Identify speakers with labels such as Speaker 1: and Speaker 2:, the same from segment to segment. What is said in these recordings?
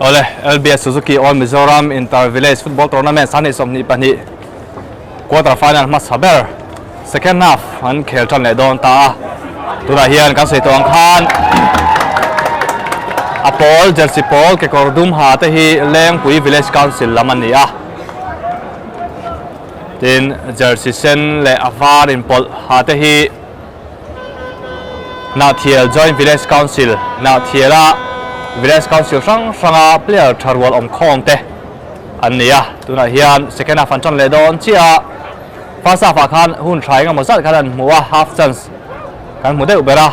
Speaker 1: Ole LBS Suzuki All Mizoram Inter Village Football Tournament Sunday somni pani quarter final mas haber second half an khel than le don ta tuna hian kan sei tawng khan a Paul jersey Paul ke kordum ha te hi Lengpui Village Council lamani a tin jersey sen le avar in Paul ha te hi na thiel Joint Village Council na thiela Village Council sang player tharwal om khom te an nia tuna hian second half an chan le don chia first half khan hun thai nga mozat khan muwa half chance kan mu de ubera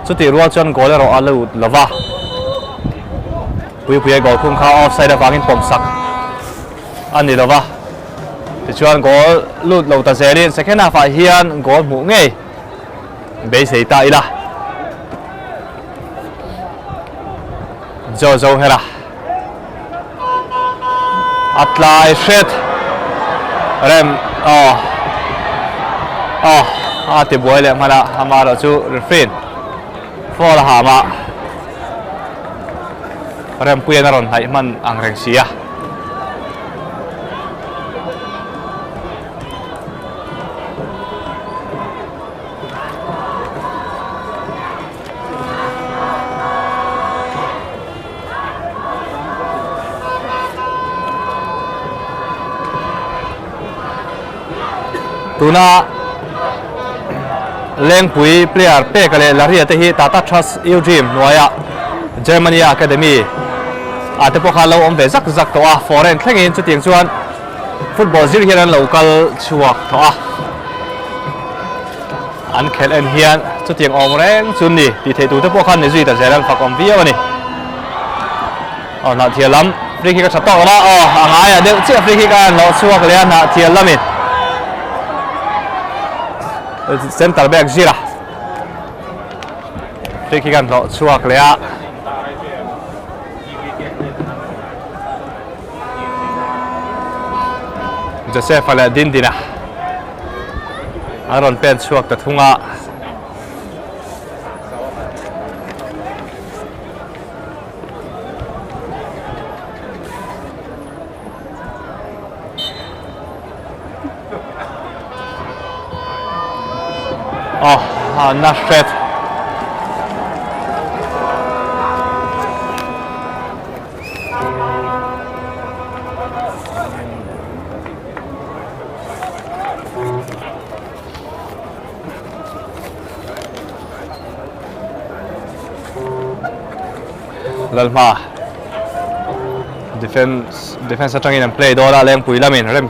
Speaker 1: chuti rual chan goal ro alu lova pui gol khum kha offside awangin pom sak ani lova ti chuan goal lut lo ta zerin second half hian goal mu ngei be sei ta ila Jojo hera atlai shet rem ati boy le mala hamara chu refrain for hama rem puyan ron hai man ang reng sia tuna Lengpui player pe kale laria te hi Tata Trust Eugene Noya Germany Academy ate pokha lo om ve zak to a foreign thlengin chu tiang chuan football zir hian local chuak to a an khel en hian chu tiang om reng chun ni ti thei tu te pokhan ni zui ta zeral fakom vio ni na thielam free kick ka to la angai a de che free kick ka no chuak le na thielamin center back zira free kick an lo chuak le a Joseph ala dindina aron pen chuak ta thunga Nashret Lalma defense atangin and play dora Lengpui lamin Rem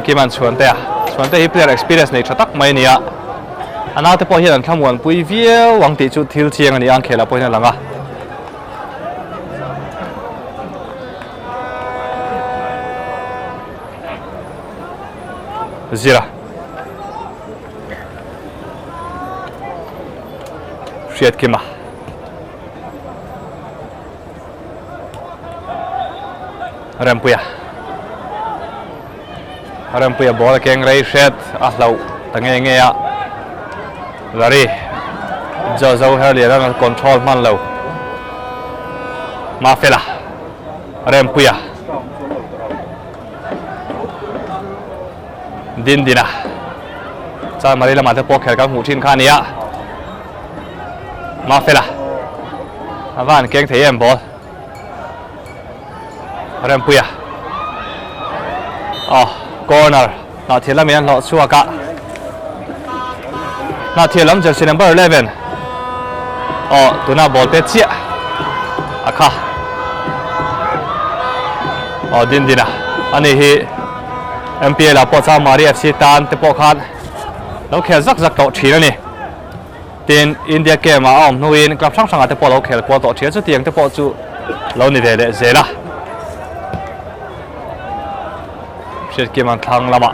Speaker 1: Kiman chuante hi player experience nei thatak mai nia anate po hian thamwan pui viau wangti chu thil chiang ani ang khela poina langa zira Shiat Kima Rempuya ball keng rei shet ahlau tange nge ya lari Jojo herlian control man lo Mafela Rempuya Dindina cha marila mate po khel ka mu thin kha nia Mafela avan keng thei ball Rempuya corner na thielam yan lo chuaka na thielam jersey number 11 tuna ball pe chia akha dindina ani hi MPL a po cha Mari FC tan te po khan lo khel zak to thina ni tin India game a om nuin club sang te po lo khel po to thia chu tiang te po chu lo ni de zela Shiat Kiman thang lama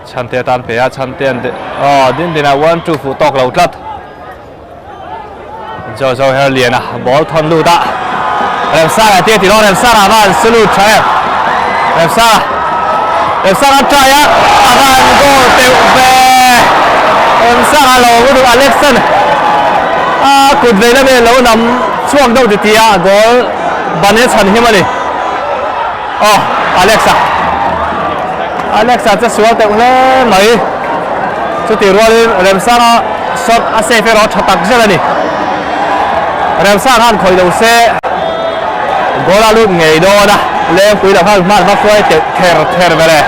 Speaker 1: chante tan pe a chante an de dindina 1-2 fu tok lo tlat Jojo herlian ball thon lu da Rem Sara te ti lo Rem Sara van salute try Rem Sara try avan go te be Rem Sara lo gu Alexan kut ve la be lo nam ช่วงเดาดิตีอะกอลบันเนชันหิมันนี่อ๋ออเล็กซ่าจะสวยแต่เล่ไหมสุดที่รัวเลยเรมซ่าสดอาเซฟรอชัดตักเจอนี่เรมซ่าท่านคอยดูเซ่กอลลูกไงโดนะเล่คุยแต่พันมาช่วยเทอร์ไปเลย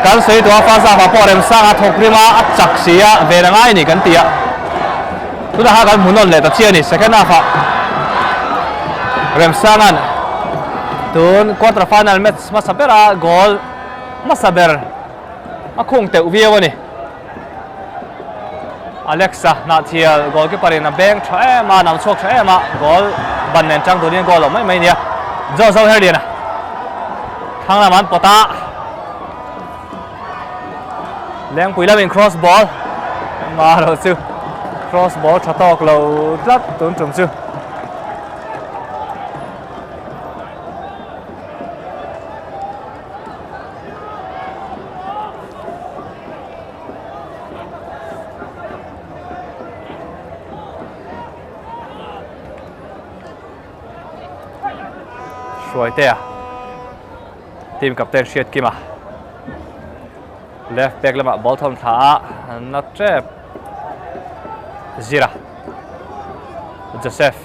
Speaker 1: การสวยตัวฟ้าซาฟ้าปอเรมซ่าทกริมาจักเสียเวรง่ายนี่กันเตียทุกท่ากันหมุนนนเลยแต่เชียนี่ second half เรมซ่านั่นตุนควอเตอร์ไฟแนลแมตช์มาสับเบอร์กอลมาสับเบอร์มาคงเตะวิวนี่อเล็กซ่านาเทียกอลก็ปรินแบงค์ใช้มานำโชคใช้มากอลบันเนจังตัวนี้กอลไม่เนี่ยเจ้าเฮเดียนะทางนั้นมันปตาเลี้ยงปุ๋ยแล้วเป็น cross ball มาเราซื้อ cross ball ชัดตอกเราลัดตุนจุ่มซื้อสวยเตะทีมกับเตนเชียดกิมา left back ละมาบอลทอมท้านัดเจ็บซิราโจเซฟ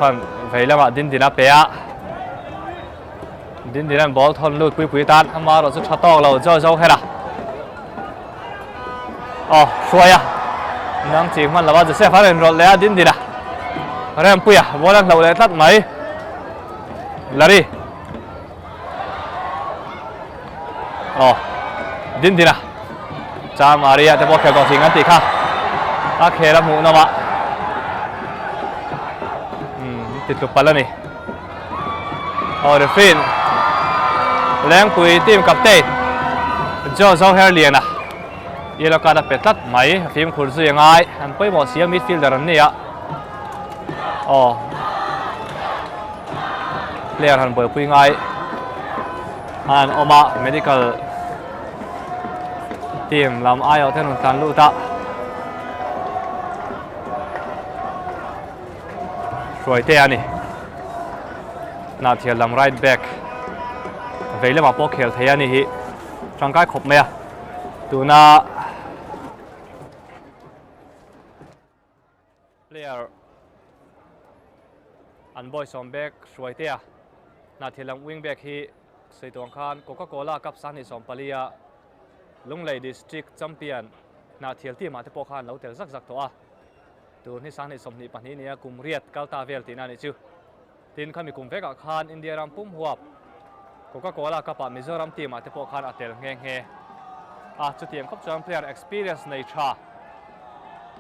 Speaker 1: อันไปละมาดินดินาเปียดินดินันบอลทอนลุดปุยตันมาเราจะชัดตอกเราเจ้าให้ละอ๋อสวยอ่ะนั่งจีมันแล้วว่าโจเซฟอันรถแล้วดินดินาเริ่มปุยอ่ะบอลเราเลยตัดไหมลารีอ๋อดินดินะจามาเรียจะบอกแค่ก่อนสิงั้นติค่ะอาเคละหมูนมะติดลูกปัลแล้วนี่ออเดฟินแรงปุยทีมกับเต้เจ้าเฮเลียนะเยลการเป็ดตัดไหมฟิล์มขุนซื้อยังไงอันไปหมดเสียมิดฟิลด์แต่รันนี่อ่ะอ๋อเลี้ยงทันเปิดปุยไงอันออกมา medical ทีมลำไอเอาเท่านั้นการลูตะสวยเตะนี่นาเทียลำ right back เวลมาโป๊กเขลเทียนี่ร่างกายครบไหมอะดูน่าเพลย์อันบอยซอมแบกสวยเตะนาเทียลำ wing back ฮีใส่ตัวข้างโคคาโคล่ากับซานิสอมปาลียลุงเลยดิสตริกแชมเปี้ยนนาเทียลที่มาที่ปอขันเราเตะสักตัวตัวนี้ซานิสอมนี่ปัจจุบันกุมเรียดกัลตาเวลที่นั่นนี่จูทีนขันมีกุมเวกับขันอินเดียรัมปุ่มหัวโคคาโคล่ากับมิโซรัมที่มาที่ปอขันอัตเตลเงยจุดที่ยังครบจำ player experience ในชา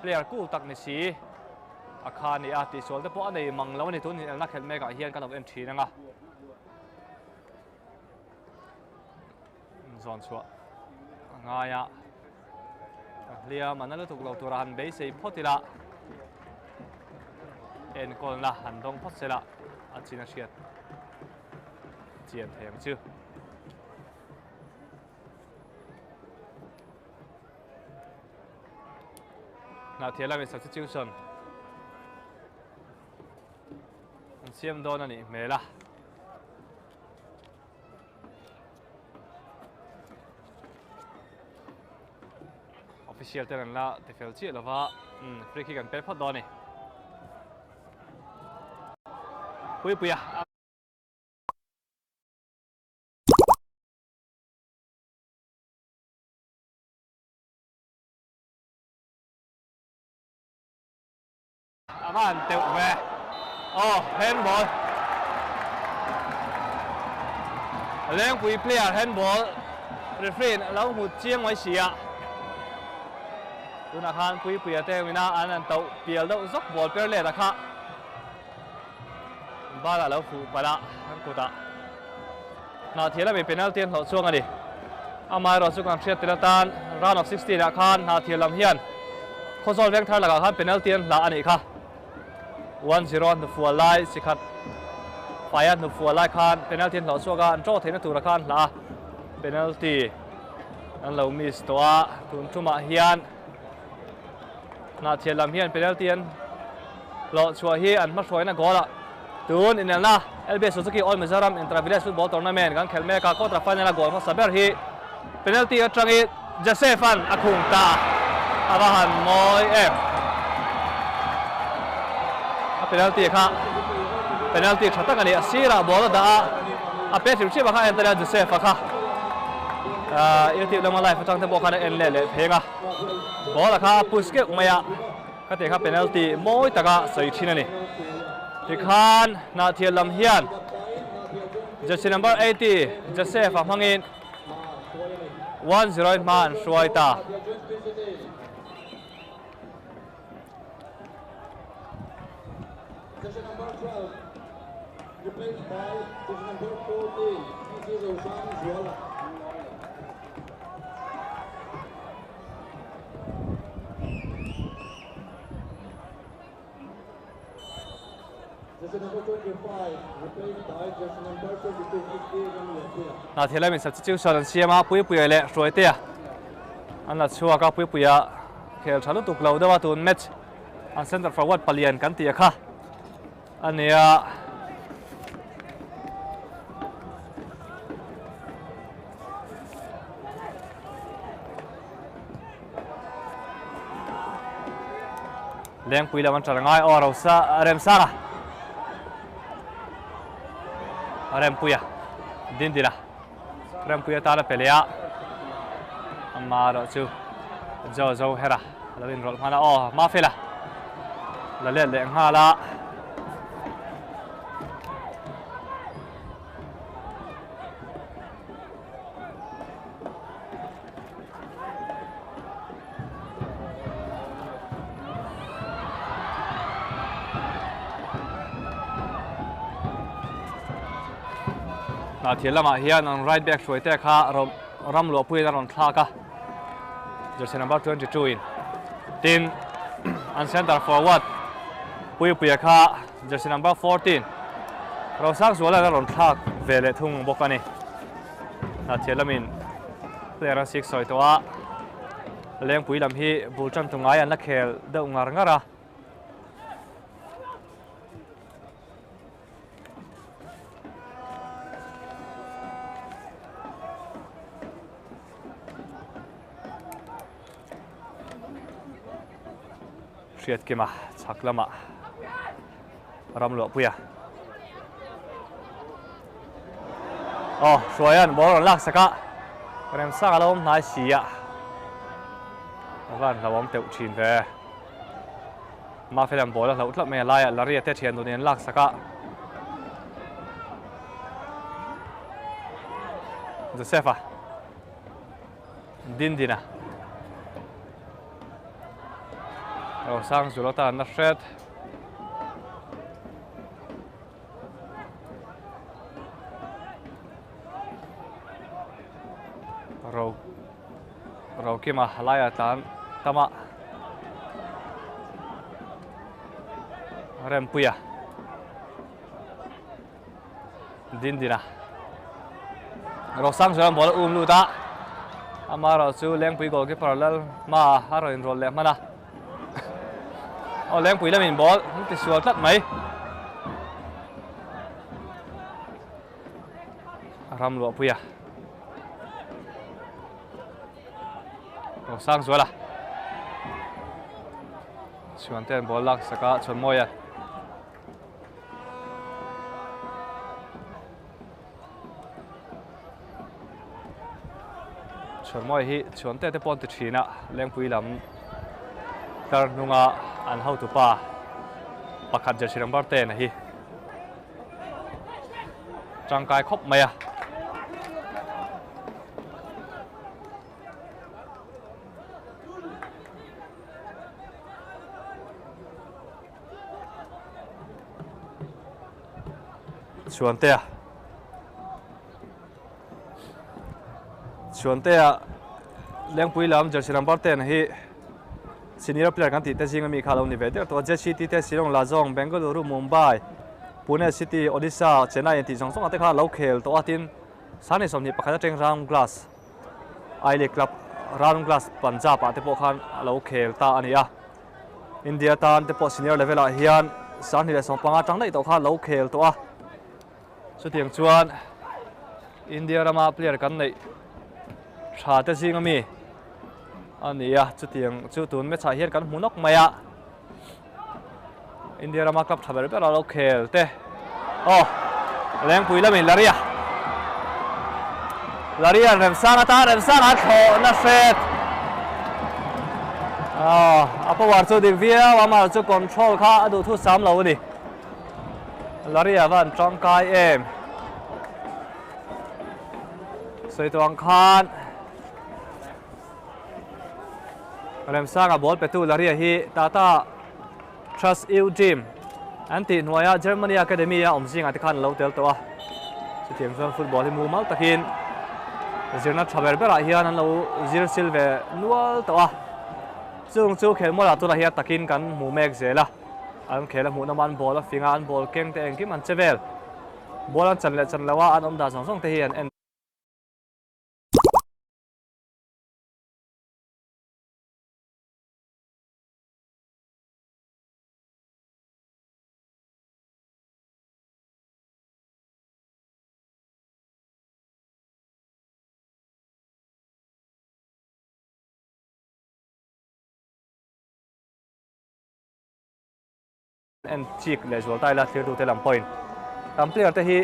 Speaker 1: player กู้ตักในสีอาคารนี่ติส่วนที่ปอในมังแล้วนี่ทุนนักเขตเมกะเฮียนกันเอาเอ็นทีนั่งซอนชัวง่ายอ่ะเรียมันนั่นถูกเราตัวรันเบสพอดีละเอ็นคนละหันตรงพอดีละอาชินาเชียดเจียนแถมชื่อนาทีละมี substitution เสียมโดนนี่เมล่าofficial เท่านั้นละแต่เฟลชีแล้วว่าฟรีคิกกันเป็นพอดอนนี่ปุยอ่ะอามันเตะแม่อ๋อแฮนด์บอลเลี้ยงปุยเพลียแฮนด์บอลเรฟรีแล้วหูเจียงไว้เสียดูนักขันปุยเตะวินาอันนั้นเตาเปียลแล้วซักบอลเปียเลยนะคะบ้าละแล้วฟูไปละทั้งกูตานาทีละมีเป็นนักเตะเราช่วงกันดิอามาเราช่วงกันเชียร์เตะตันราวน์ออฟ16นักขันนาทีละเฮียนคนสอนเลี้ยงไทยละกันเป็นนักเตะละอันนี้ค่ะ1-0นูฟัวไล่สิครับไฟนูฟัวไล่ขันเป็นนักเตะเราช่วงกันโจ้เทนตัวละขันละเป็นนักเตะนั่นเรามีตัวทุนทุ่มเฮียน na thian lam hian penalty an lo chua hi an ma hruai na gola tun in na LB Suzuki All Mizoram Intra-Village Football Tournament kan khelme ka quarter final goal ma saber hi penalty atrangi Josephan akhung ta abahan moi em penalty kha penalty thata kani asira bola da a pe thiu chi ba kha entera Joseph kha irti lama life tang te bo kha en le phenga bola kha puske umaya ka te kha penalty moi taka sei thina ni tikhan na thian lam hian jersey number 80 Joseph mangin 1-0 man Shwaita
Speaker 2: Jersey number 12 replaced by jersey number 14 Roshan Zuala. Jersey number 25 replaced by jersey number 22
Speaker 1: na thela min substitution siama pui le Shwaita an la chua ka puya khel thalu tuk lo dawa tun match an center forward palian kan tia kha ania leng pui la man charangai oro sa rem sara rem puya dindira rem puya ta la pelea amaro chu zo hera lawin rol mana ma fela la le ngala na thian lama hian an right back Shwaita kha ram lo pui na ron thla ka jersey number 22 in tin an center forward pui kha jersey number 14 Rosang Zuala na ron thla vele thung bokani na thian lamin player 6 soi towa leng pui lam hi bulchan tungai an la khel de ungar ngara Siat kema chaklama ramlo puya Shwayan ball lak saka rem saka lom nai sia van lawam teu thin ve ma felam ball la utla me lai la ria te thian du nen lak saka Josefa dindina sang Zulata na shed ro kima halaya tan tama rem puya dindina ro sang Zulam bol lu ta amaro chu leng pui gol ke parallel ma haro in rol le mana leng pui la min ball ti sual tat mai ram lo puya sang Zuala chuan ten ball lak saka chon moya chon moi hi chon te pon ti thina leng pui lam tar nunga an how to pa pakhat jersey number 10 hi changkai khop maya chuan te leng pui lam jersey number 10 hi senior player kan ti te jinga mi khalo ni ve der to JCT te Shillong Lajong Bengaluru Mumbai Pune City Odisha Chennai ti jong song ate kha lo khel to atin sani somni pakha teng round glass I League club round glass Punjab ate po khan lo khel ta ania India tan te po senior level ah hian san ni le som panga tang nei to kha lo khel to a chu tiang chuan India rama player kan nei tha te jing ami ania chu tiang chu tun me cha hian kan munok maya India rama club thaber pe lo khel te leng pui lamin Laria rem sang a tho na set apa war chu ding via wa ma chu control kha adu thu sam lo ni Laria van trong kai em soi tuang khan rem sang a ball pe tu Laria hi tata trust you team anti noya Germany academy a omjing ati khan lo tel to a chu tiang chuan football hi mu mal takin zirna thaber bera hian an lo zir silve nual to a chung chu khel mola tu la hian takin kan mu mek zela an khela mu naman ball a finga an ball keng te engkim an chevel ball an chan lawa an om da song song te hian en cheek le zol tai la thlir tu te lam point tam player te hi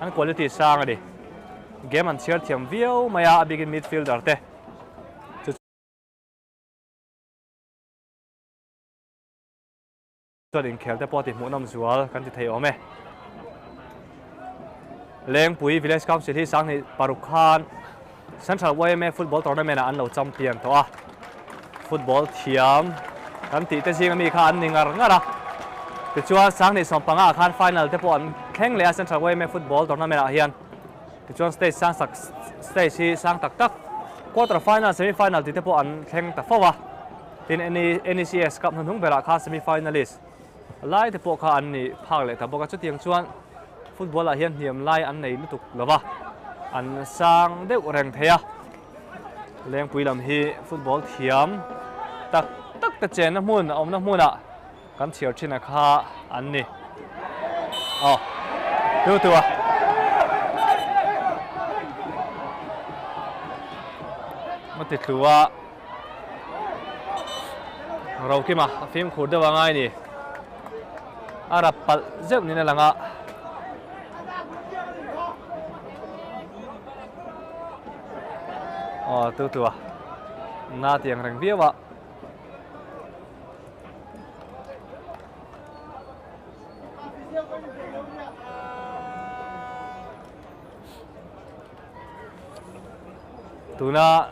Speaker 1: an quality sang adi game an chiar thiam viau maya begin midfielder te chuan in khel te pawh mu nam zual kan ti thei ome leng pui village council hi sang ni Paruk Khan Central YMA football tournament an lo champion to a football thiam kan ti te jing mi kha an ningar ngara ti chuan sang ni som panga khan final te pawh an thleng le Central YMA football tournament a hian ti chuan stage hi sang tak quarter final semi final ti te pawh an thleng ta fowa tin NECS cup hung bera kha semi finalist lai te pawh kha an ni phak le ta boka chu tiang chuan football a hian hiam lai an nei lutuk lova an sang deuh reng theia leng pui lam hi football thiam tak te chen na hmun om na hmuna kan thiar thina kha an ni tu a mati tluwa ro kima phim khur dewa ngai ni ara pal zeu ni na langa tu a na tiang reng viawa tuna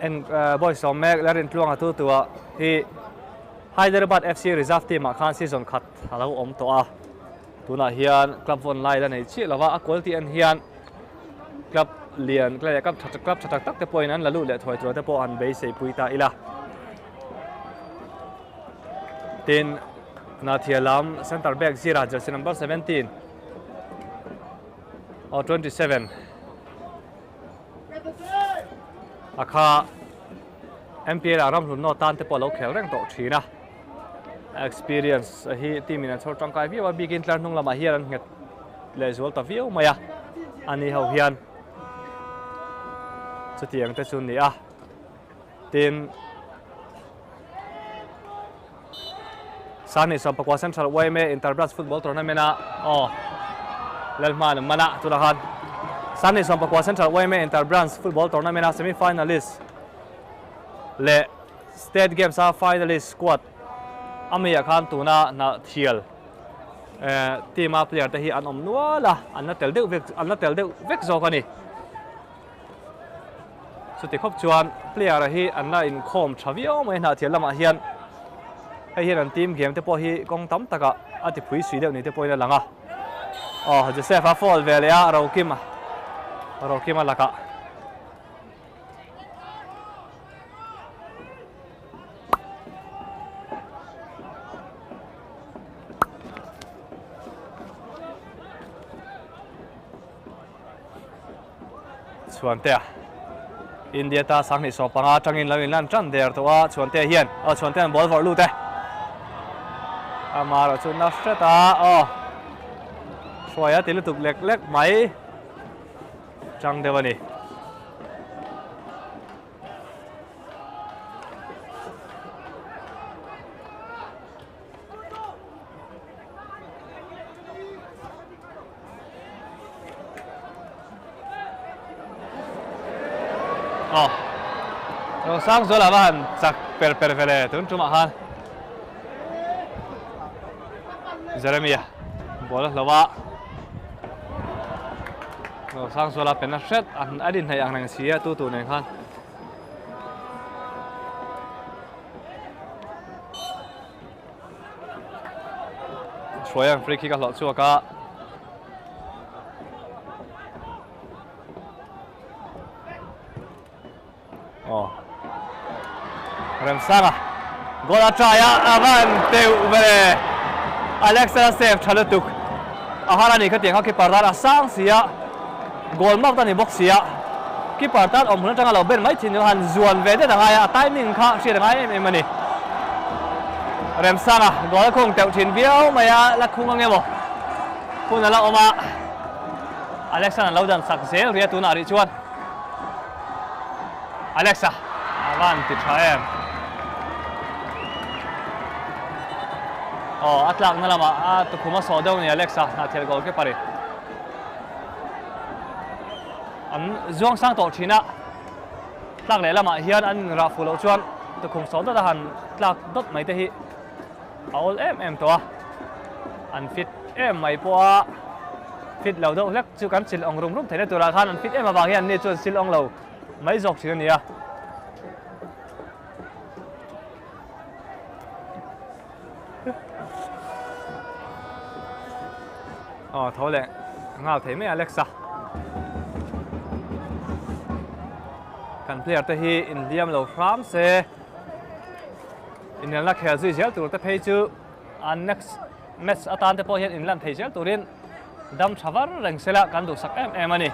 Speaker 1: en boy som mek larin tluanga tu a hi Hyderabad FC reserve team a khan season khat halo om to a tuna hian club von lai la nei chi lawa a quality an hian club lian klai kap club thatak tak te point an lalu le thoi tro te po an be sei puita ila tin na thialam center back zira jersey number 17 or 27 akha MPL aram hlun no tan te po lo khel reng to thina experience hi team in a chhor tangkai viwa begin tlar hnung lama hian nget le zol ta viu maya ani ho hian chutiang te chun ni a tin sani sampakwa Central YMA Interbranch football tournament a lelman mana tulahan sani sampakwa Central YMA Interbranch football tournament a semi finalist le state games a finalist squad amia khan tuna na thial team a player te hi an om nuala an na tel deuh vek zo kani chuti khop chuan player hi an na in khom thavio mai na thial lama hian hei hian an team game te po hi kong tam taka ati phui sui deuh ni te poina langa Joseph a fall vele a rokima laka chuan te a India ta sang ni so panga tangin lo in lan tran der to a chuan te hian chuan te ball vor lu te amaro chu na strata soya tilu tuk lek lek mai chang devani rồi sang số là bạn chắc per vele tuấn trung han Jeremia bola lawa rồi sang số là penashet an adin hay ang nang sia tu này khan soyang free kick lo chu ka rem sanga gola traya avan teu vele Alexa save thalatuk ahara ni khatiang ha ki parda sang sia gol mak ta ni box sia ki parta om hun tanga lo ben mai thin han zuan ve de danga ya timing kha sia danga em ani rem sanga gol khong teu thin viau maya la khung nge bo kun la oma Alexa lo dan sak zel ria tu na ri chuan Alexa avan ti thaem atlak na lama to kuma so daw ni Alexa na thel gol ke pare an zuang sang to thina tlak le lama hian an ra fulo chuan to khum so da han tlak dot mai te hi aul em to an fit em mai po fit lo do lek chu kan sil ong rum thene to ra khan an fit em awang hian ni chu sil ong lo mai jok thina ni a thôi lẹ ngào thấy mấy Alexa kan player te hi India lo from se in la khel zui zel tur te phei chu an next match atan te po hian in lan thei zel turin dam thavar reng sela kan du sak em ani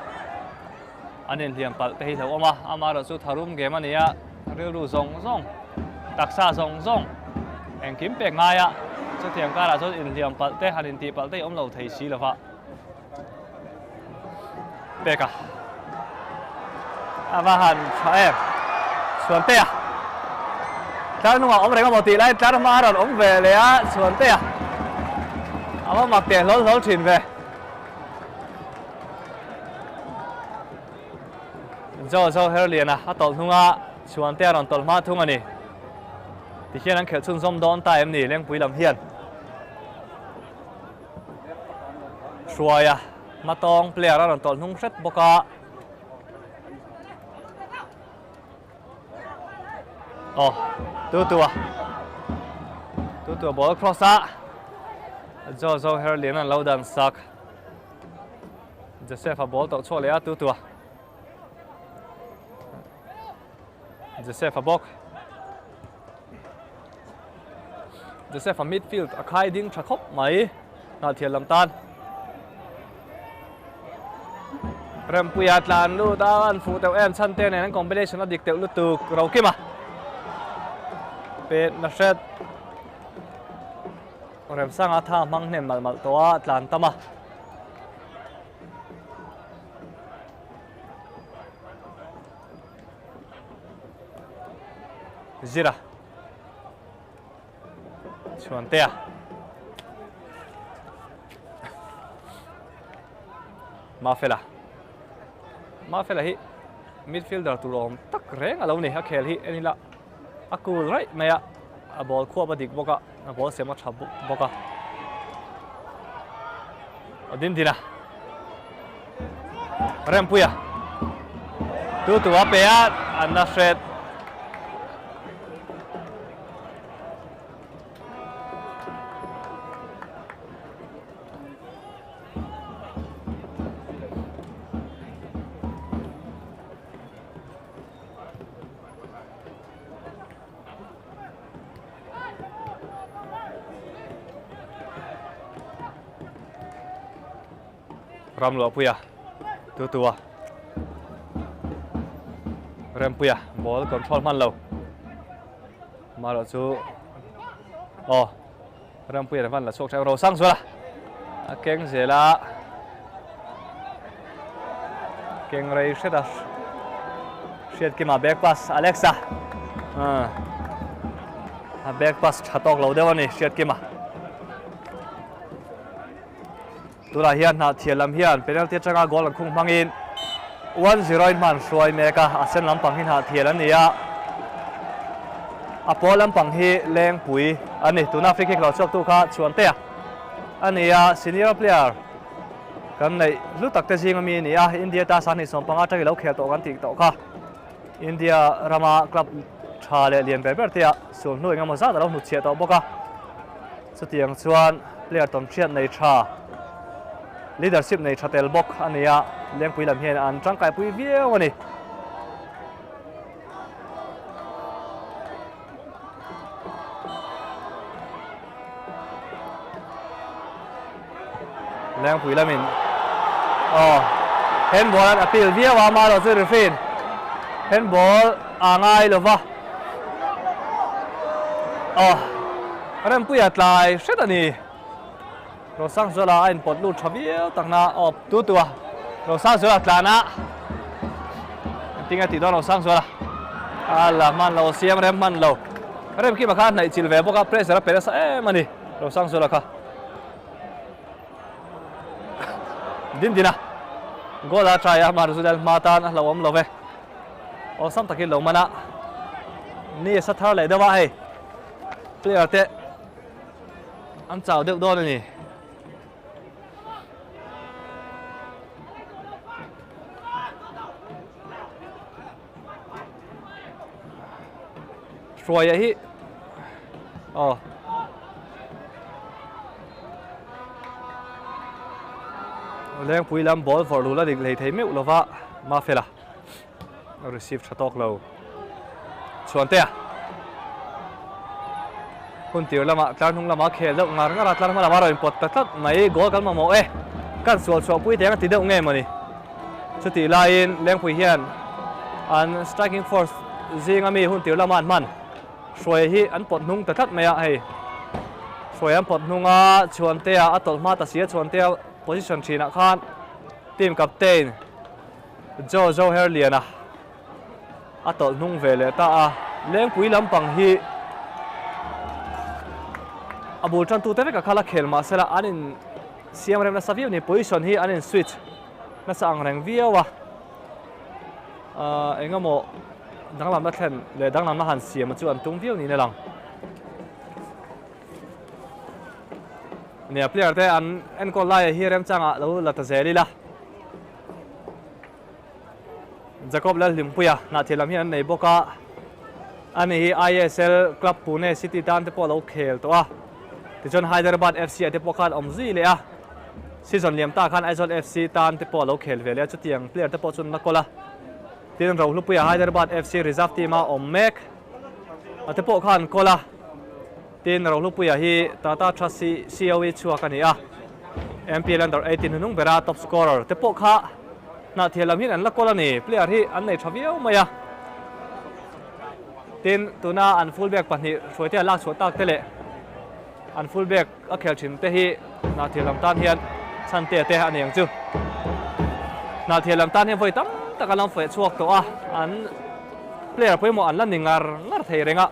Speaker 1: anin hiam pal te hi lo oma amaro chu tharum game ania ril ru zong taksa zong eng kim pe ngaya cho thiam ka ra cho in liam pal te hanin ti pal te om lo thei si lova beka avahan em suan te ta nu om reng mo ti lai ta ma ron om về le a suan te ama mak te lol thin ve zo herlian a tol hunga suan te ron tol ma thung ani thì khi anh khởi xung xung đón tay em nỉ lên quý làm hiền xuôi à mà tông player ra làm tổn hung rất boka tu ball cross á zo her liền là lâu đàn sắc Joseph ball tàu chua lẽ tu Joseph bok Joseph midfield a khai ding tha khop mai na thial lam tan rem puya tlan lu ta an fu teu em chan te ne combination adik teu lu tu ro kima pe na shet rem sang a tha mang nem mal to a tlan tama zira chuan te Mafela hi midfielder tu rom tak reng alo ni ha khel hi enila akul right maya a ball khuwa badik boka a ball sema thab boka adin dina rempuya tu apea anashet ram lo puya tu Rempuya ball control man lo mà chú Rempuya van là sốc theo rồi sang rồi là keng gì là keng ray sẽ là sẽ cái mà back pass Alexa back pass chặt tóc lâu đấy này sẽ cái mà tu là hiền na thiệt làm hiền penalty changa goal là khung mangin 1-0 man suai meka asen lampang hin ha thiệt anh nia apo lampang hi leng pui ani tuna free kick lo chok tu kha chuan te ania senior player kan nei lu tak te jing mi nia India ta san ni som panga ta lo khel to kan tik to kha India Rama club tha le lian ber te so noi ngam za da lo nu che to boka chutiang chuan player tom thiat nei tha leadership nei thatel bok ania leng pui lam hian an tang kai pui viau ani leng pui lamin handball appeal viau wa ma lo chu refin handball angai lova rem pui atlai set ani rồi sang giờ là anh bật lụt chấm yếu tặng na tu tua rồi sang giờ là tlana tiếng anh thì đó rồi sang giờ là man lâu xiêm rem man lâu rem khi mà khát này chỉ về boka press là press mani rồi sang giờ là kha din dina goal là try mà rồi giờ matan lâu lâu về sam takin lâu mana ni sát thar lại đâu vậy player te anh chào được đôi này rồi hi leng pui lam ball for lula dik lei thei meu lova ma fela receive chatok lo chuan te hun tir lama tlan hung lama khel deuh ngar ngara tlan ma lama ro impot tat mai goal kan ma mo kan sual sual pui te ti deuh nge mani chuti line leng pui hian an striking force zingami hun tir lama man soi hi an pot nung ta that maya hei soi an pot nunga chuan te a tol ma ta sia chuan te position thina khan team captain Joe Herliana a tol nung vele ta a leng pui lampang hi abul tran tu te ka khala khel ma sela anin siam rem na saviu ni position hi anin switch na sang reng viawa engamo danglam na thlen le danglam na han siam chu an tung viu ni na lang ne player te an ko lai hi rem changa lo la ta zeli la Jacob la limpuya na thelam hi an nei boka ani hi ISL club Pune City tan te po lo khel to a ti chon Hyderabad FC te po khan omzi le a season liam ta khan Aizawl FC tan te po lo khel vele chu tiang player te po chun na kola tin ro lupuya Hyderabad FC reserve team a ommek ate po khan kola tin ro lupuya hi Tata Trust COE chua kan a MPL under 18 hunung bera top scorer te po kha na thelam hin an la kola ni player hi an nei thaviau maya tin tuna an fullback pani soite lak so tak tele an fullback a khel thin te hi na thelam tan hian chante te an yang chu na thelam tan hi voi tam takalam foi chuak to a an player poimo an lan ningar ngar thei renga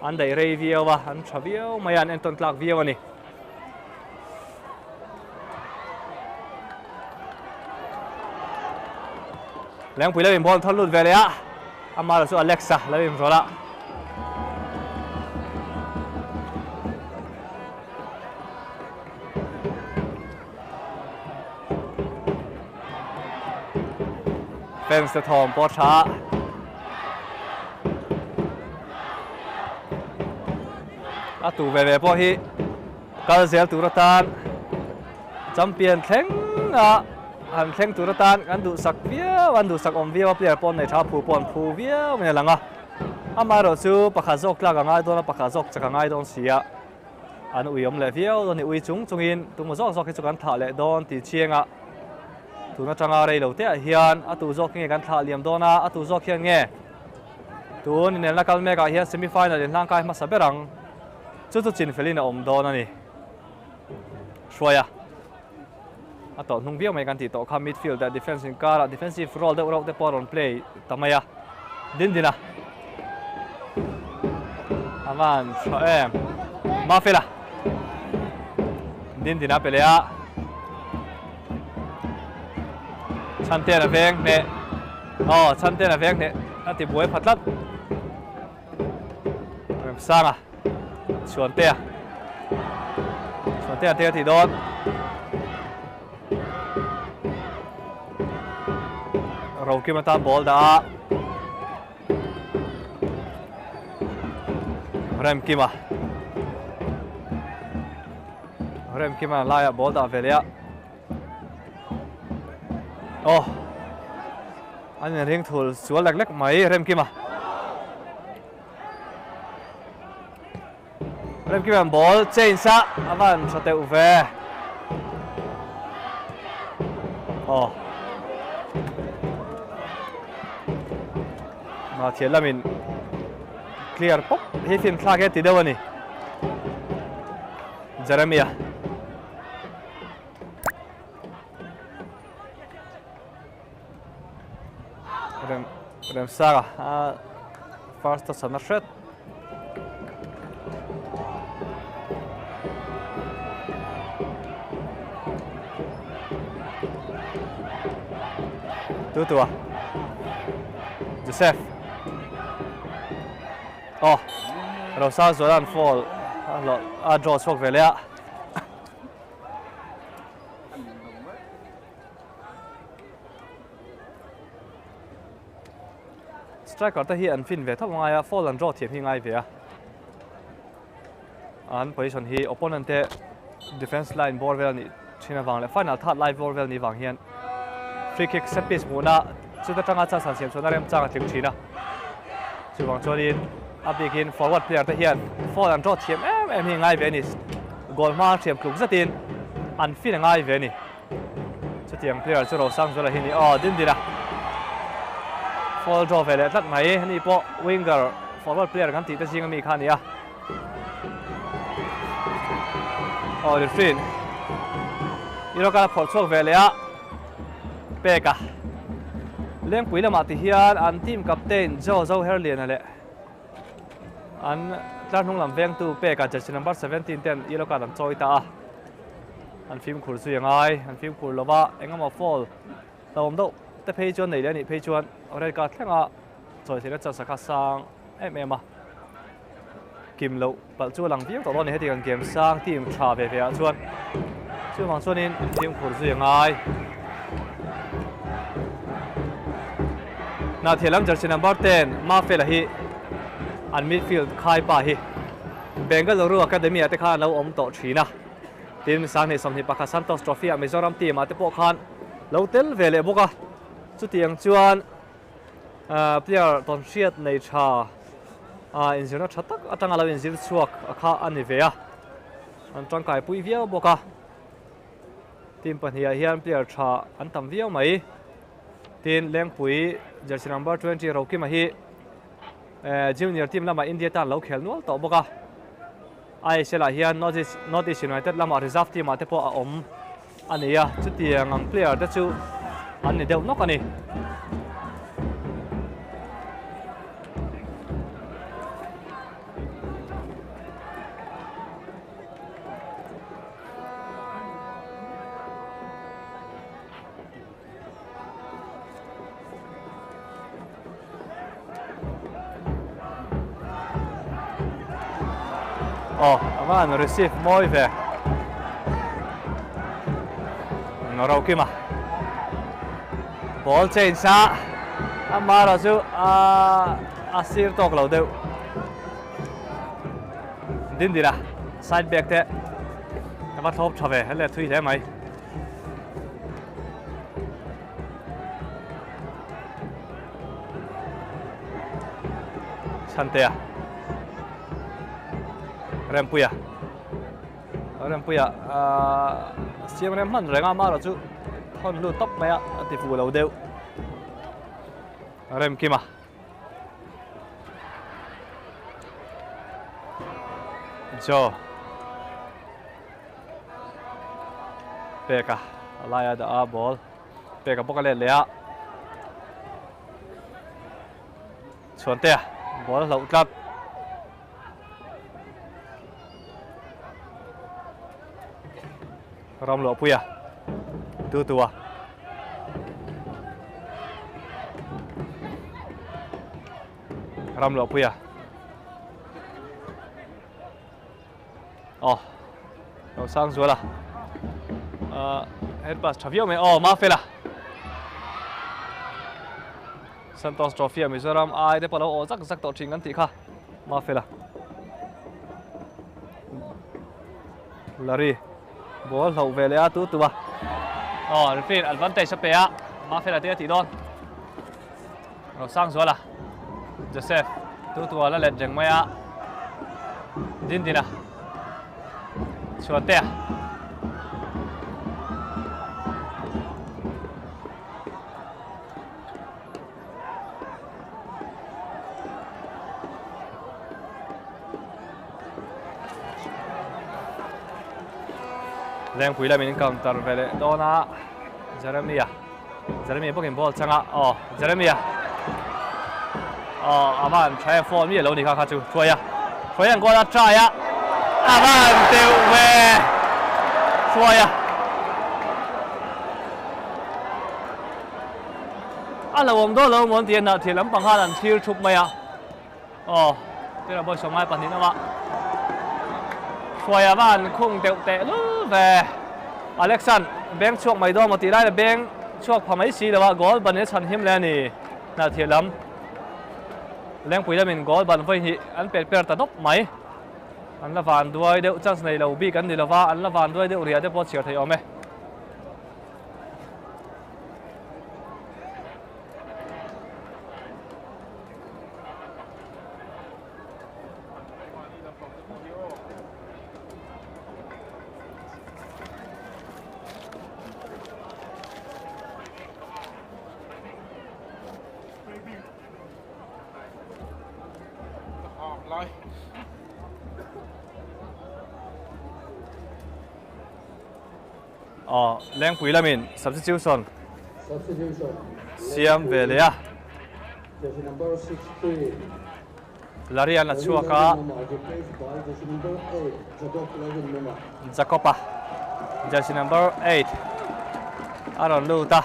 Speaker 1: an dai rei viawa an thaviau mayan en ton tlak viaw ani leng pui lewin ball thon lut vele a amar su Alexa lewin rola fence te thom po tha a tu ve po hi kal zel tu ratan champion thleng a han thleng tu ratan kan du sak via wan du sak om via player pon nei tha phu pon phu via me langa amaro chu pakha jok la ga ngai don pakha jok chaka ngai don sia an uiom le via don ni ui chung chungin tu mo jok jok chu kan tha le don ti chienga tu na changa rei lo te hian a tu zok nge kan thla liam dona a tu zok hian nge tu ni nel na kal me ka hian semi final in hlang kai ma saberang chu chin felina om dona ni shwaya a to hnung biak mai kan ti to kha midfield da defense in kara defensive role de ro de por on play tamaya dindina aman em mafela dindina pelea chante na veng ne chante na veng ne ati buai phatlat rem sanga chuan te ti don Roki mata ball da Rem Kima laya ball da velia anh ring thul sual lek mai Rem Kima ball chain sa avan sote uve mà thiệt là mình clear pop hết phim khác hết tí đâu anh Jeremy Rem Saga first sana shot tu Joseph Rosa Zoran fall draw stroke về lẽ striker ta hiện fin về thấp ngay fall and draw thiệp hi ngay về an position hi opponent te defense line ball về ni china wang le final third line ball về ni wang hian free kick set piece muna chu ta tanga cha san siam chona rem changa thing thina chu wang chorin a begin forward player te hian fall and draw thiam em hi ngai ve ni goal ma thiam kluk zatin an fin ngai ve ni chu tiang player chu ro sang zola hi ni dindira fall draw ve le tlat mai ni po winger forward player kan ti ta singa mi khania the fin iroka phol chok ve le peka leng pui lama ti hian an team captain Joe Herlian ale an tlar hnung lam veng tu peka jersey number 17 ten iroka an choi ta an film khur su yangai an film khur lova engama fall lawm do te phei chuan nei le ni phei chuan ore ka thlenga choi thina cha sakha sang em kim lo pal chu lang viang to lo ni heti kan game sang team tha ve ve chuan chu mang chuan in team khur su yangai na thelang jersey number 10 Mafela hi an midfield khai pa hi Bengaluru Academy ate khan lo om to thina tin sang nei som hi pakha Santos Trophy a Mizoram team ate po khan lo tel vele boka chu tiang chuan player ton shiat nei tha injina thatak atanga lo injil chuak akha ani ve an tangkai pui viau boka team pahnia hian player tha an tam viau mai tin leng pui jersey number 20 Roki ma hi junior team lama India tan lo khel nual to boka ai sela hian Northeast United lama reserve team ate po a om ania chu tiang ang player ta chu an ni deuh nok ani aman receive moi ve Roki ma ball change sa amara chu asir tok lo deu dindira side back te ama thop thave hele thui le mai chantea Rempuya siam rem man renga ma ro chu thon lu top mai a ti fu lo deu rem kima jo peka alaya da a ball peka pokale lea chuan te ball lo tlap ram lo puya tu tua ram lo puya lo sang rồi là head pass Travio me ma phê là Santos Trophy Mizoram ai để bảo rắc rắc tổ trình ngắn tỷ kha ma phê là Larry ball hậu về lea tu tua referee advantage sa pe ma phê là tia tỷ đòn lo sang rồi là Joseph tu tua là lẹt rèn mai din din chuan te Leng pui la min counter vele dona Jeremy booking ball changa Jeremy aman try for mi lo ni kha chu Troya go la try aman teu ve Troya ala wom do lo mon tian na thilam pang ha an thir thup mai te la boy somai panin ma Troya ban khung teu te lu ve Alexan beng chuak mai do ma ti lai la beng chuak phamai si lawa goal ban ne chan him le ni na thilam Leng pui la min goal ban voi hi an per ta dop mai an la van duai deuh chance nei lo bi kan ni lova an la van duai deuh ria de po chiar thei ome Leng pui la min substitution siam ve le
Speaker 2: Jersey number 63.
Speaker 1: Larian la chuaka
Speaker 2: Replaced by jersey number 8, Jacob Levin.
Speaker 1: Jacopa jersey number 8 Aaron Luta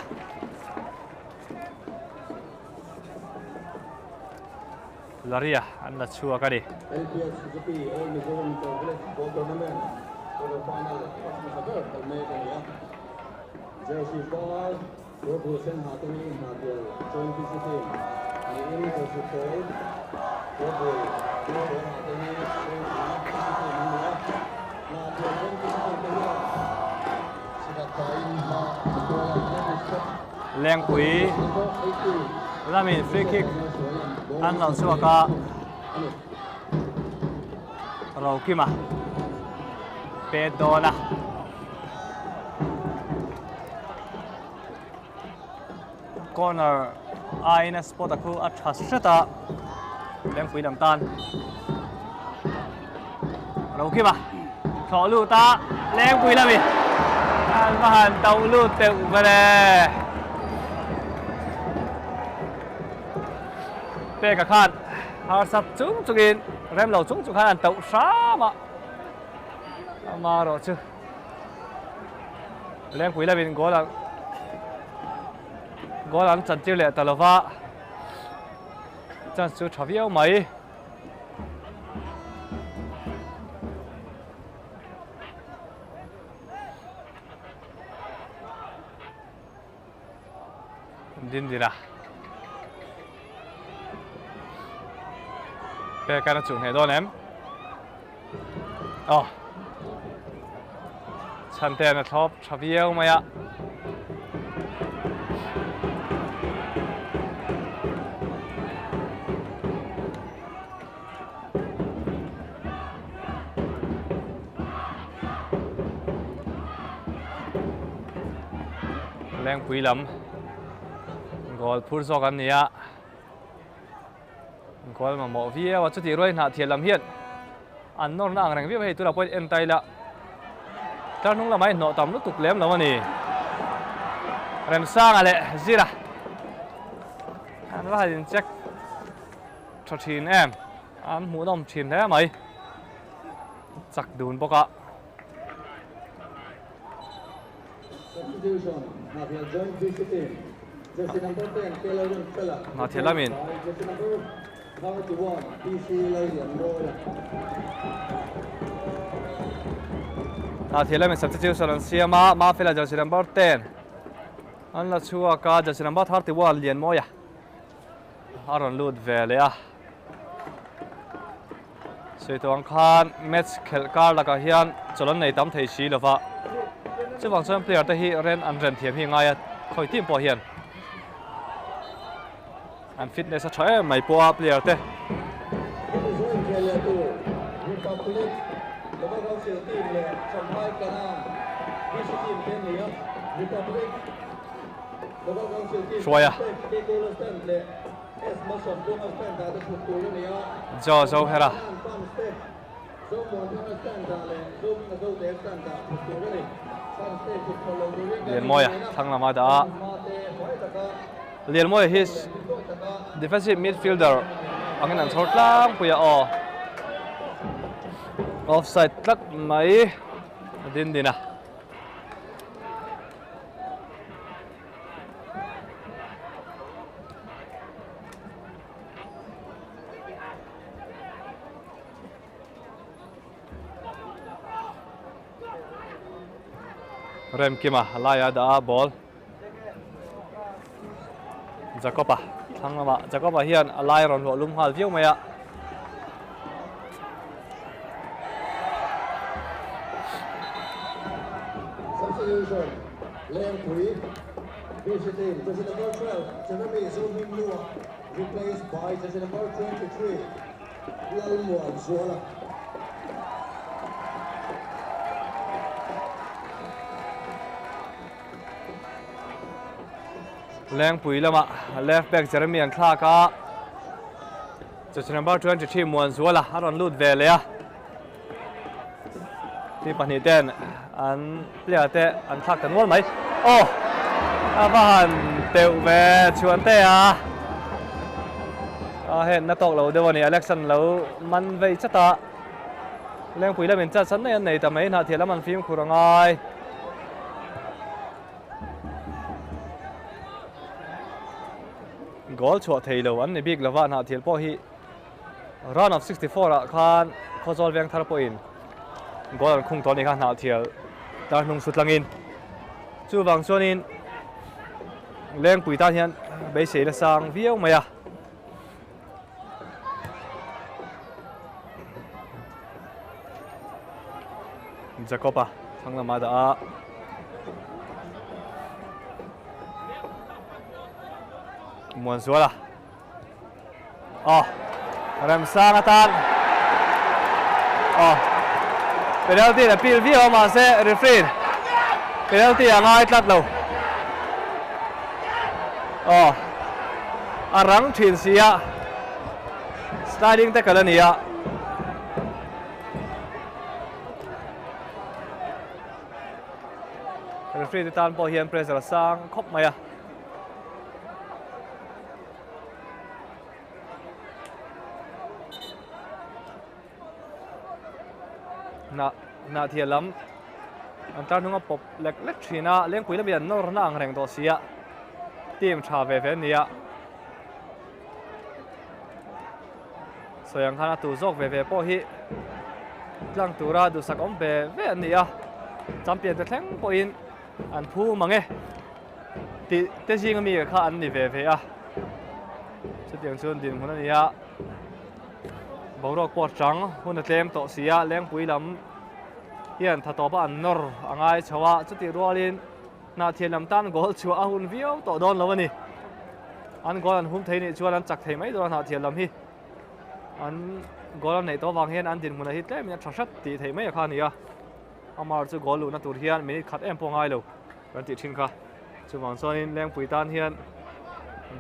Speaker 1: Laria an la chuaka di
Speaker 2: LPS Suzuki All Mizoram Congress Ball Tournament for the final Jersey 5, represent Hatani Hatel, joint PC team. The in Jersey 4, represent Hatani,
Speaker 1: Leng pui la min free kick an la chuaka ro kima Pedona corner aina spot aku athasata leng pui lam tan ro kima tho lu ta leng pui la mi an ma han tau lu teu va le pe ka khan har sap chung chungin rem lo chung chung han tau sa ma rồi chứ leng pui la bin goal an chan tir le talova chan chu Travio mai din dira pe kana chung he don em chan te na thop Travio mai a leng pui lam goal phur zo kan nia goal mà mo vía wa chu ti roi na thiam lam hian an nor na ang reng vi hei tu la point en tai la tar nung la mai no tam lu tuk lem lo ani rem sang ale zira an va hin check cho thin em an mu dom thin thế mai chak dun boka
Speaker 2: Substitution. Now join visiting. Jersey number 10, Taylor Fella.
Speaker 1: na thiam lam in
Speaker 2: Jersey number 41, PC Lilian Roy.
Speaker 1: na thiam lam in substitution an siama ma fela jersey number 10 an la chua ka jersey number 31 lian moya aron lut ve le a soi tawng khan match khel kar laka hian cholon nei tam thei si lova chuwang chuan player te hi ren an ren thiam hi ngai a khoi tim po hian an fitness a thae mai po a player te
Speaker 2: Join Taylor to Republic. The Bangkok team le Shanghai Kana. PC team ten le Republic. The Bangkok team.
Speaker 1: Suaya.
Speaker 2: Taylor stand le S Mason Donald stand da the football le ya.
Speaker 1: zo hera
Speaker 2: So more stand da le so min go de stand da football le.
Speaker 1: lian moya thang lama da lian moya his defensive midfielder angin an thort lang puya o offside tlat mai din dina rem kima laya da ball Jacoba thang lama Jacoba hian alai ron lo lum hal viu maya
Speaker 2: Substitution. Liam Pui. Visiting. Jersey number 12. Jeremy Zohim Lua. Replaced by jersey number 23. Lalmuan Zuala.
Speaker 1: leng pui lama left back Jeremy an thla ka jersey number 23 muan zuala aron lut ve le a ti pani ten an player te an thak kan wal mai oh avan teu ve chuan te a hen na tok lo dewani election lo man vei chata leng pui lamin cha chan nei an nei ta mai na thiala man phim khurangai goal chua thei lo an ni big lova na thil po hi run of 64 a khan khozol veng thar po in goal an khung ton ni khan na thil tar hnung sutlangin chu wang chuanin leng pui ta hian be sei la sang viau maya Jacoba thang lama da muan zuala rem sang atan penalty la pil vi ma se referee penalty angai tlat lo arang thin sia sliding te kalania referee tan po hian pressure sang khop maya na thiam lam an tar nunga pop lek thina leng pui la bian nor na ang reng do sia team tha ve nia soyang khana tu zok ve po hi tlang tura du sak om ve nia champion te thleng po in an phu mange ti te jing mi kha an ni ve a chutiang chun din huna nia borok por chang hun tlem to sia leng pui lam hian tha to ba an nor angai chawa chuti rolin na thian lam tan gol chu a hun viau to don lawani an gol an hum thei ni chuan an chak thei mai do na thian lam hi an gol nei to wang hian an din huna hi tlem na thasat ti thei mai kha nia amar chu gol lu na tur hian minute khat em po ngai lo kan ti thin kha chu wang chuan in leng pui tan hian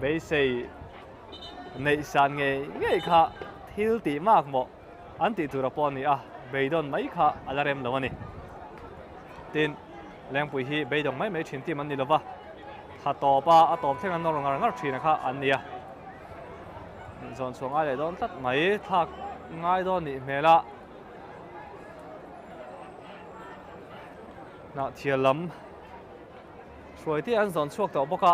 Speaker 1: be sei nei san nge kha thil ti mak mo an ti tur pon ni a beidon mai kha alarem lo ani tin leng pui hi beidong mai thin ti man ni lova kha to pa a tom theng an nor ngar thina kha an nia zon chuang a le don tat mai thak ngai don ni mela na thialam suai ti an zon chuak to boka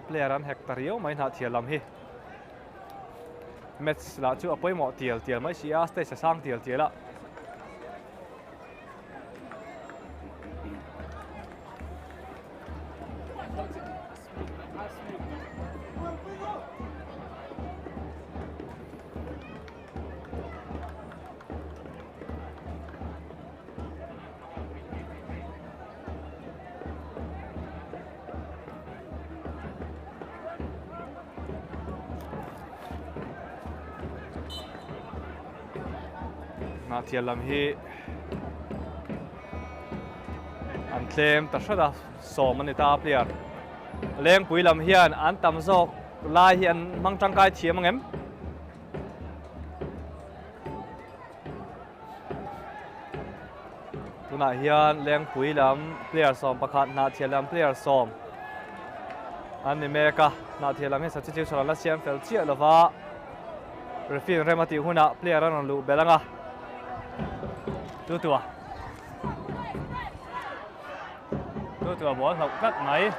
Speaker 1: player an hectario mai na thialam hi match la chu apoi mo tial mai sia stage sang tial la na thialam hi an tlem ta hra som ani ta player leng pui lam hian an tam zok lai hi an mang tangkai thiam angem tuna hian leng pui lam player som pakhat na thialam player som an ni meka na thialam hi substitute sala la siam fel chia lova referee remati huna player an lu belanga tua bỏ học rất mấy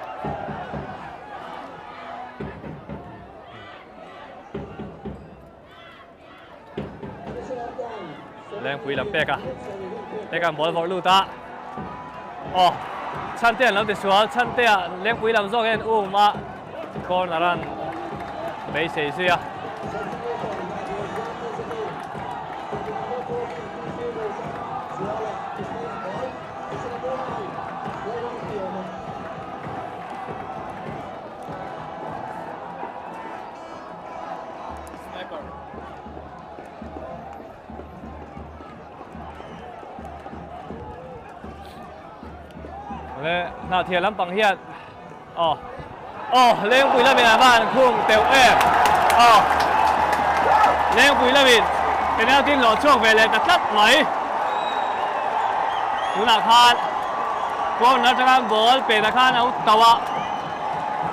Speaker 1: lên quỳ làm Peka bỏ vào lưu ta chân tiền làm để xóa chân tiền lên quỳ làm do cái mà con là ran mấy xí xí à nào thiệt lắm bằng hiện lên quỳ là mình làm bạn khung tiểu em lên quỳ là mình cái nào tin lỗ chuông về lại đặt tắt mấy tú nạc khan con nó chẳng ball về nạc khan áo tàu ạ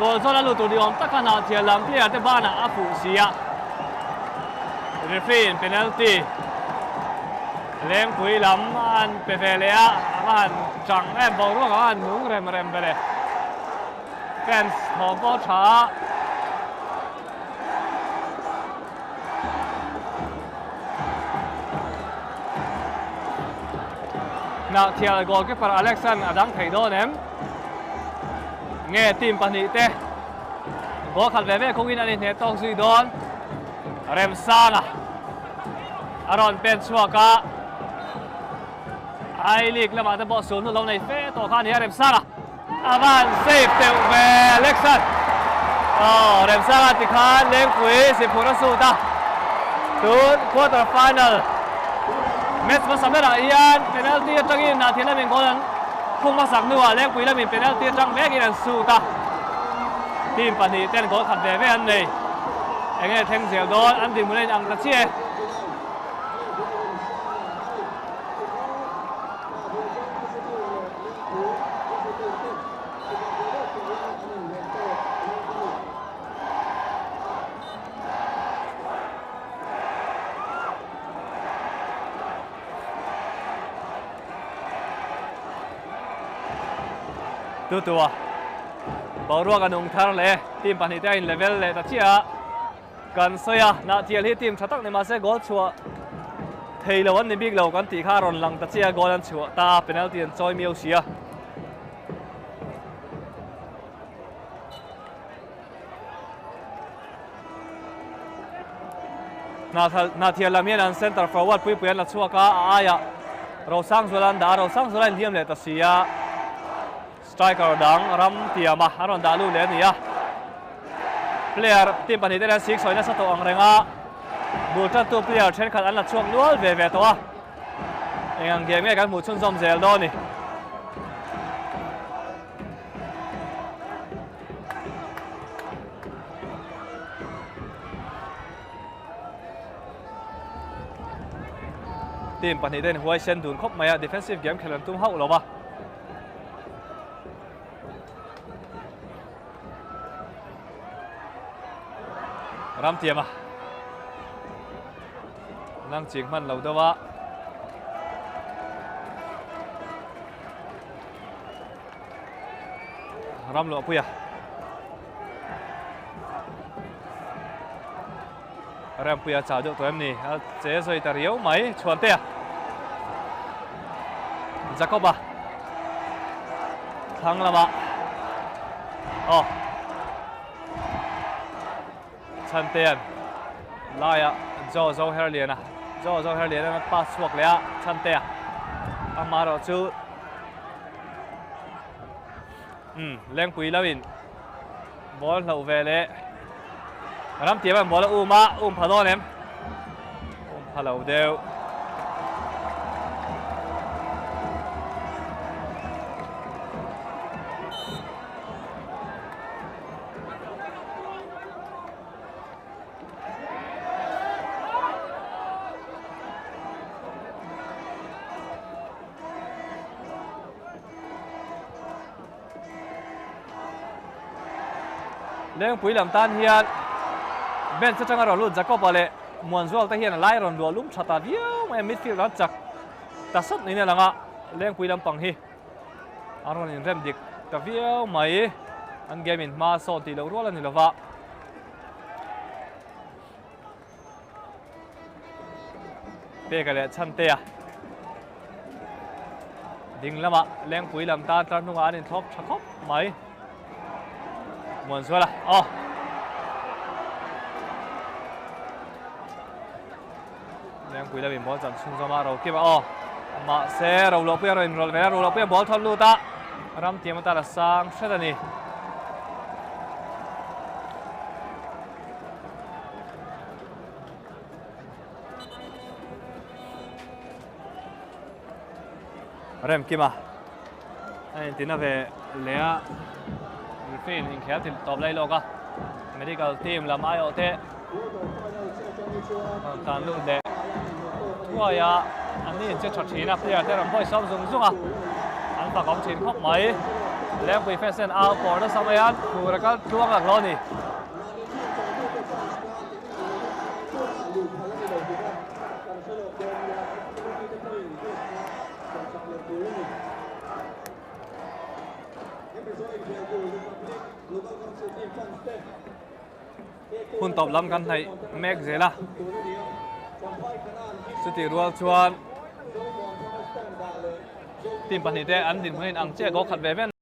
Speaker 1: còn sau đó lụt tụi đi om tất cả nào thiệt lắm thì ở trên ban là áp phụ xí ạ referee penalty lên quỳ lắm anh về lại anh chẳng em bảo luôn anh muốn rem về đây fans họ có trả nào thì là gọi cái phần Alexander đang thấy đó em nghe team pan hị te có khăn về không in anh hết tông duy đón rem sana aron pen chua cả ai liệt là bạn ta bỏ xuống lâu này phê tổ khan here rem sana avan save tiểu về Alexander rem sana thì khan lên cuối sẽ phun ra sút ta tuần quarter final match mà sắp đến rồi Ian penalty trong in là thiên là mình có lần không mắc sặc nữa lên cuối là mình penalty trong vẽ cái là sút ta team pan hị tên có khăn về anh này anh ấy thêm dẻo đó anh tìm muốn lên ăn là chia tua bảo ruộng anh ông thang lệ team pan hị tên level lệ ta chiaกันสยนาเทียที่ทีมชัดตักในมาเซกอลชัวเทเลวันในบิ๊กเรากันตีข้ารอนหลังตัดเชียกอลันชัวตาเป็นเอาตีนจอยมิวเชียนาเทียลามีนันเซนเตอร์ฟอร์เวิร์ดปุยๆนัดชัวก้าอายะเราสร้างส่วนด่าเราสร้างส่วนเทียมเลยตัดเชียสไตรเกอร์ดังรัมเตียมาฮารอนดาลูเลนี่ยplayer team pan hị tên là six soi na sát tổ ang renga buộc chân tu player trên khán là chuông nuốt về to anh game cái một chân zoom zel đó nè team pani den huai sen dun khop maya defensive game khelan tum hau lova ram tiama nang ching man lo dawa ram lo puya ram puya chào được tụi em nè chế rồi ta riếu máy chuồn tè Jacoba thắng là mà chân tiền lại à do her liền à do her liền nó pass suộc lẽ chân tè mà rồi chứ lên quý là mình ball lậu về lẽ ram tiệp em ball là phá đòn em phá lậu đều lên quý làm tan hiền bên sẽ chẳng rồi luôn Jacob vào lệ muôn zual ta hiền là lai rồi đùa lúng chặt ta viêu mà midfield nó chặt ta sắp này là ngã lên quý làm bằng hi Aaron in rem dik ta viêu mày anh game in ma son thì lâu rồi là nhiều vạ bê cái lệ chân tè đinh lắm ạ lên quý làm tan ta nung anh top chặt khóc mày muôn zual là yang quý là bị ball chạm xuống ra mà rồi kia mà xe rồi lốp rồi về rồi lốp ball thon luôn ta ram tiêm ta là sang sẽ là nè ram kia mà anh tin là về lẽ phim hình khéo thì top lấy lô cả medical team làm ai ở thế tàn luôn để rồi anh ấy chưa chọn chín à bây giờ thế làm sao dùng à anh phải có chín khóc mấy lên quỳ phê sen ao bỏ nó xong rồi anh vừa là các chuông lạc luôn đi hun top lam kan thai mek zela chuti rual chuan team pani te an din huin ang che go khat ve ven